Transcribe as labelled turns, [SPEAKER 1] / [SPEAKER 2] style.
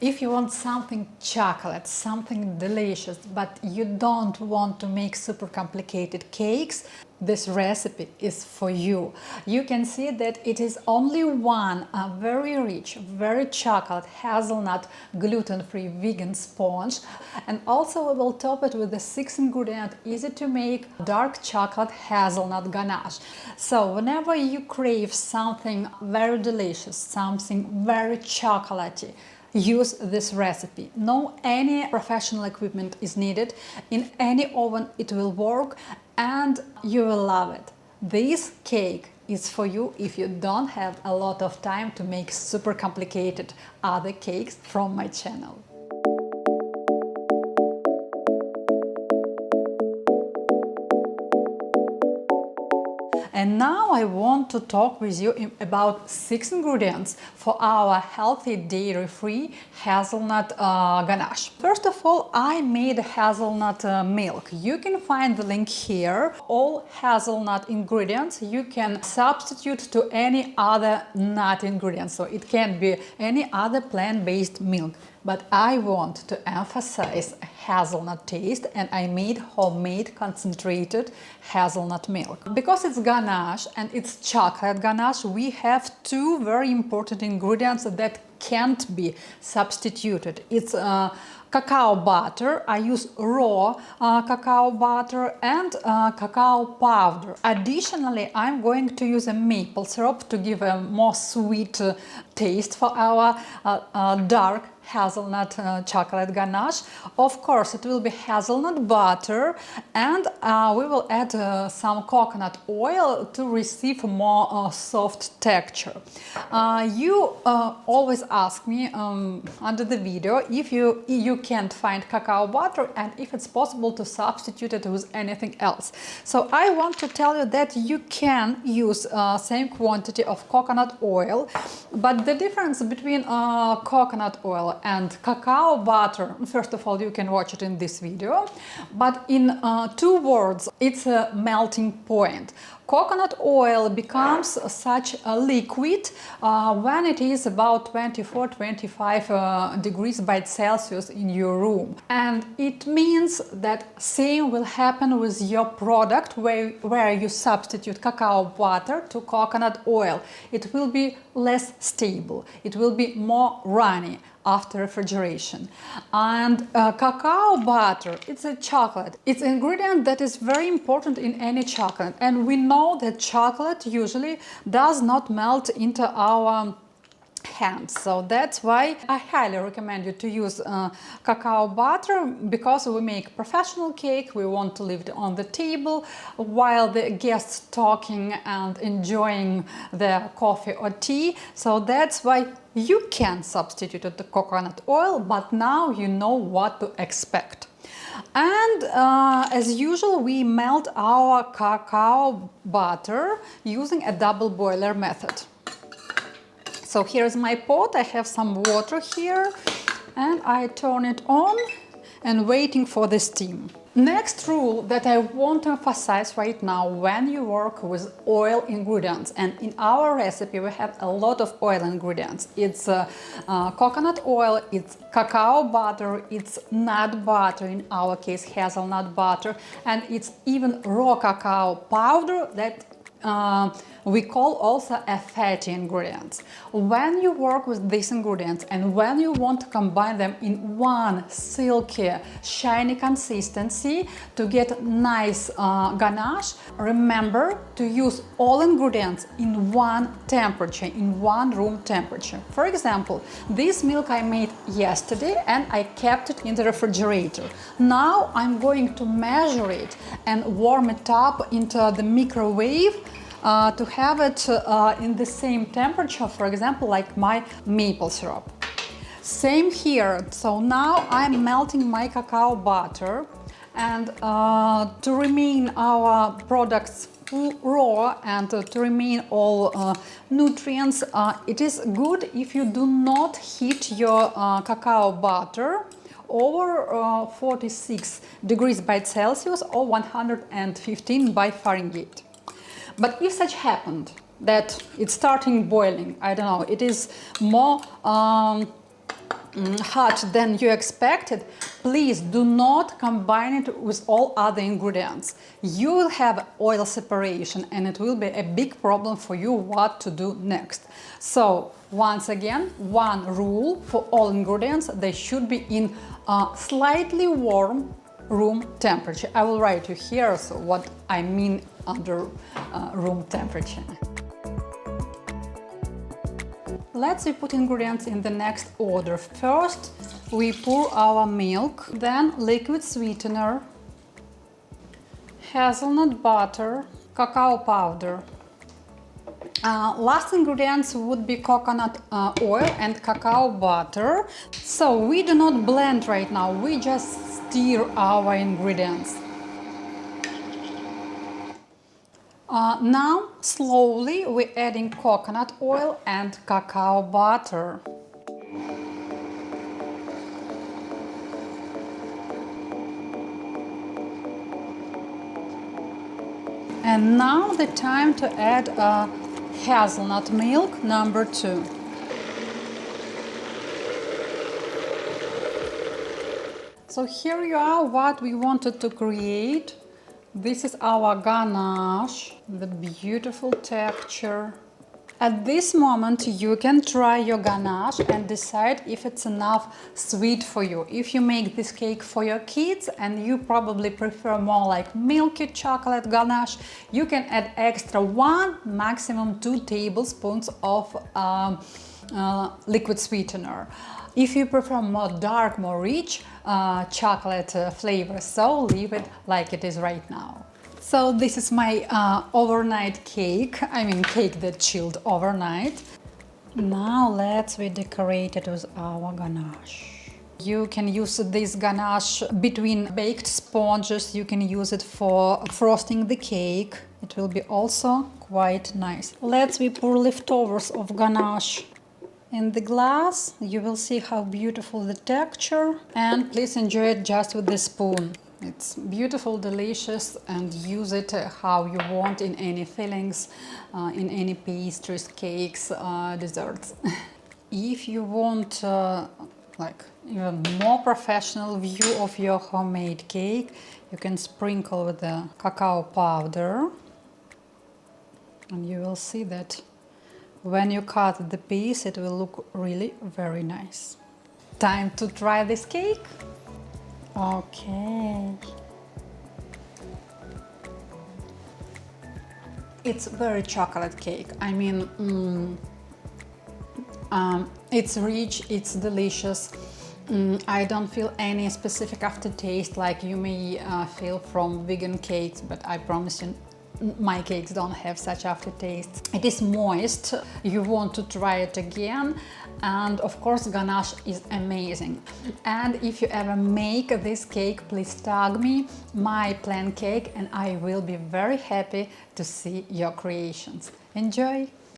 [SPEAKER 1] If you want something chocolate, something delicious, but you don't want to make super complicated cakes, this recipe is for you. You can see that it is only one very rich, very chocolate, hazelnut, gluten-free vegan sponge. And also we will top it with the 6-ingredient, easy to make, dark chocolate hazelnut ganache. So whenever you crave something very delicious, something very chocolatey, use this recipe. No any professional equipment is needed. In any oven it will work and you will love it. This cake is for you if you don't have a lot of time to make super complicated other cakes from my channel. And now I want to talk with you about 6 ingredients for our healthy dairy-free hazelnut ganache. First of all, I made hazelnut milk. You can find the link here. All hazelnut ingredients you can substitute to any other nut ingredients. So it can be any other plant-based milk. But I want to emphasize hazelnut taste, and I made homemade concentrated hazelnut milk. Because it's ganache and it's chocolate ganache, we have 2 very important ingredients that can't be substituted. It's cacao butter. I use raw cacao butter and cacao powder. Additionally, I'm going to use a maple syrup to give a more sweet taste for our dark hazelnut chocolate ganache. Of course, it will be hazelnut butter, and we will add some coconut oil to receive more soft texture. You always ask me under the video if you can't find cacao butter and if it's possible to substitute it with anything else. So I want to tell you that you can use same quantity of coconut oil, but the difference between coconut oil and cacao butter, first of all, you can watch it in this video, but in 2 words, it's a melting point. Coconut oil becomes such a liquid when it is about 24-25 degrees by Celsius in your room. And it means that same will happen with your product where you substitute cacao butter to coconut oil. It will be less stable, it will be more runny after refrigeration. And cacao butter, it's a chocolate. It's an ingredient that is very important in any chocolate. And we know that chocolate usually does not melt into our hands. So that's why I highly recommend you to use cacao butter, because we make professional cake. We want to leave it on the table while the guests talking and enjoying their coffee or tea. So that's why you can substitute the coconut oil, but now you know what to expect. And as usual, we melt our cacao butter using a double boiler method. So here's my pot, I have some water here and I turn it on and waiting for the steam. Next rule that I want to emphasize right now when you work with oil ingredients, and in our recipe we have a lot of oil ingredients. It's coconut oil, it's cacao butter, it's nut butter, in our case hazelnut butter, and it's even raw cacao powder that we call also a fatty ingredients. When you work with these ingredients and when you want to combine them in one silky, shiny consistency to get nice ganache, remember to use all ingredients in one temperature, in one room temperature. For example, this milk I made yesterday and I kept it in the refrigerator. Now I'm going to measure it and warm it up into the microwave to have it in the same temperature, for example, like my maple syrup. Same here. So now I'm melting my cacao butter, and to remain our products raw and to remain all nutrients, it is good if you do not heat your cacao butter over 46 degrees by Celsius or 115 by Fahrenheit. But if such happened that it's starting boiling, I don't know, it is more hot than you expected, please do not combine it with all other ingredients. You will have oil separation and it will be a big problem for you what to do next. So once again, one rule for all ingredients: they should be in slightly warm room temperature. I will write you here so what I mean under room temperature. Let's put ingredients in the next order. First, we pour our milk, then liquid sweetener, hazelnut butter, cacao powder. Last ingredients would be coconut oil and cacao butter. So we do not blend right now, we just stir our ingredients. Now, slowly, we're adding coconut oil and cacao butter. And now the time to add hazelnut milk number 2. So here you are what we wanted to create. This is our ganache, the beautiful texture. At this moment you can try your ganache and decide if it's enough sweet for you. If you make this cake for your kids and you probably prefer more like milky chocolate ganache, you can add extra 1, maximum 2 tablespoons of liquid sweetener. If you prefer more dark, more rich chocolate flavor, so leave it like it is right now. So this is my overnight cake, cake that chilled overnight. Now let's decorate it with our ganache. You can use this ganache between baked sponges, you can use it for frosting the cake. It will be also quite nice. Let's pour leftovers of ganache in the glass. You will see how beautiful the texture, and please enjoy it just with the spoon. It's beautiful, delicious, and use it how you want in any fillings, in any pastries, cakes, desserts. If you want like even more professional view of your homemade cake, you can sprinkle with the cacao powder, and you will see that when you cut the piece, it will look really very nice. Time to try this cake? Okay. It's very chocolate cake. It's rich, it's delicious. I don't feel any specific aftertaste like you may feel from vegan cakes, but I promise you, my cakes don't have such aftertaste. It is moist, you want to try it again, and of course ganache is amazing. And if you ever make this cake, please tag me, my plan cake, and I will be very happy to see your creations. Enjoy!